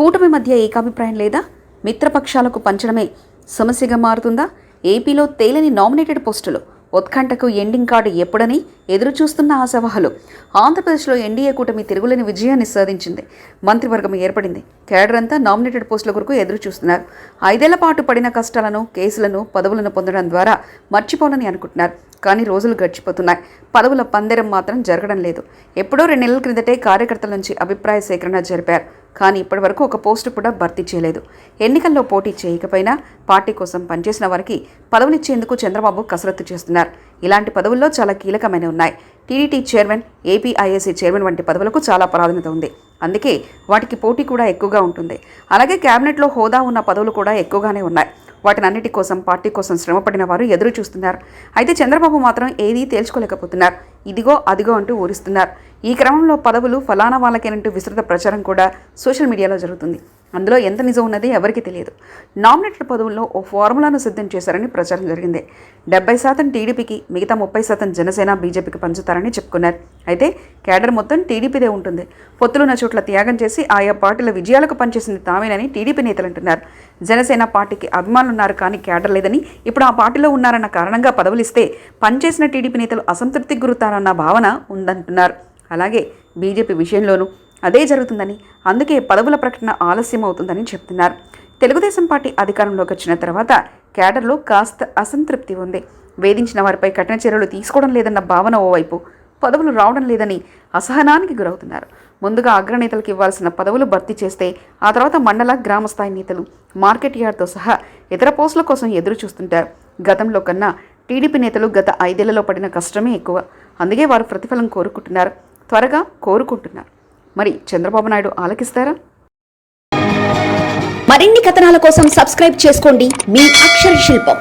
కూటమి మధ్య ఏకాభిప్రాయం లేదా? మిత్రపక్షాలకు పంచడమే సమస్యగా మారుతుందా? ఏపీలో తేలని నామినేటెడ్ పోస్టులు, ఉత్కంఠకు ఎండింగ్ కార్డు ఎప్పుడని ఎదురు చూస్తున్న ఆశావహులు. ఆంధ్రప్రదేశ్లో ఎన్డీఏ కూటమి తిరుగులేని విజయాన్ని సాధించింది. మంత్రివర్గం ఏర్పడింది. కేడర్ అంతా నామినేటెడ్ పోస్టుల కొరకు ఎదురు చూస్తున్నారు. 5 ఏళ్ల పాటు పడిన కష్టాలను, కేసులను, పదవులను పొందడం ద్వారా మర్చిపోవాలని అనుకుంటున్నారు. కానీ రోజులు గడిచిపోతున్నాయి. పదవుల పందెరం మాత్రం జరగడం లేదు. ఎప్పుడో 2 నెలల క్రిందటే కార్యకర్తల నుంచి అభిప్రాయ సేకరణ జరిపారు. కానీ ఇప్పటి వరకు ఒక పోస్టు కూడా భర్తీ చేయలేదు. ఎన్నికల్లో పోటీ చేయకపోయినా పార్టీ కోసం పనిచేసిన వారికి పదవులిచ్చేందుకు చంద్రబాబు కసరత్తు చేస్తున్నారు. ఇలాంటి పదవుల్లో చాలా కీలకమైనవి ఉన్నాయి. టీడీటీ చైర్మన్, ఏపీఐఏసీ చైర్మన్ వంటి పదవులకు చాలా ప్రాధాన్యత ఉంది. అందుకే వాటికి పోటీ కూడా ఎక్కువగా ఉంటుంది. అలాగే కేబినెట్లో హోదా ఉన్న పదవులు కూడా ఎక్కువగానే ఉన్నాయి. వాటినన్నిటి కోసం పార్టీ కోసం శ్రమపడిన వారు ఎదురు చూస్తున్నారు. అయితే చంద్రబాబు మాత్రం ఏదీ తేల్చుకోలేకపోతున్నారు. ఇదిగో అదిగో అంటూ ఊరిస్తున్నారు. ఈ క్రమంలో పదవులు ఫలానా వాళ్ళకేనంటూ విస్తృత ప్రచారం కూడా సోషల్ మీడియాలో జరుగుతుంది. అందులో ఎంత నిజం ఉన్నది ఎవరికి తెలియదు. నామినేటెడ్ పదవుల్లో ఓ ఫార్ములాను సిద్ధం చేశారని ప్రచారం జరిగింది. 70% టీడీపీకి, మిగతా 30% జనసేన, బీజేపీకి పంచుతారని చెప్పుకున్నారు. అయితే కేడర్ మొత్తం టీడీపీదే ఉంటుంది. పొత్తులున్న చోట్ల త్యాగం చేసి ఆయా పార్టీల విజయాలకు పనిచేసింది తామేనని టీడీపీ నేతలు అంటున్నారు. జనసేన పార్టీకి అభిమానులున్నారు, కానీ కేడర్ లేదని, ఇప్పుడు ఆ పార్టీలో ఉన్నారన్న కారణంగా పదవులు ఇస్తే పనిచేసిన టీడీపీ నేతలు అసంతృప్తికి గురవుతారన్న భావన ఉందంటున్నారు. అలాగే బీజేపీ విషయంలోనూ అదే జరుగుతుందని, అందుకే పదవుల ప్రకటన ఆలస్యం అవుతుందని చెప్తున్నారు. తెలుగుదేశం పార్టీ అధికారంలోకి వచ్చిన తర్వాత కేడర్లో కాస్త అసంతృప్తి ఉంది. వేధించిన వారిపై కఠిన చర్యలు తీసుకోవడం లేదన్న భావన ఓవైపు, పదవులు రావడం లేదని అసహనానికి గురవుతున్నారు. ముందుగా అగ్రనేతలకు ఇవ్వాల్సిన పదవులు భర్తీ చేస్తే ఆ తర్వాత మండల, గ్రామ స్థాయి నేతలు, మార్కెట్ యార్డ్తో సహా ఇతర పోస్టుల కోసం ఎదురు చూస్తుంటారు. గతంలో కన్నా టీడీపీ నేతలు గత 5 ఏళ్లలో పడిన కష్టమే ఎక్కువ. అందుకే వారు ప్రతిఫలం కోరుకుంటున్నారు, త్వరగా కోరుకుంటున్నారు. మరి చంద్రబాబు నాయుడు ఆలకిస్తారా? మరిన్ని కథనాల కోసం సబ్స్క్రైబ్ చేసుకోండి మీ అక్షర శిల్పం.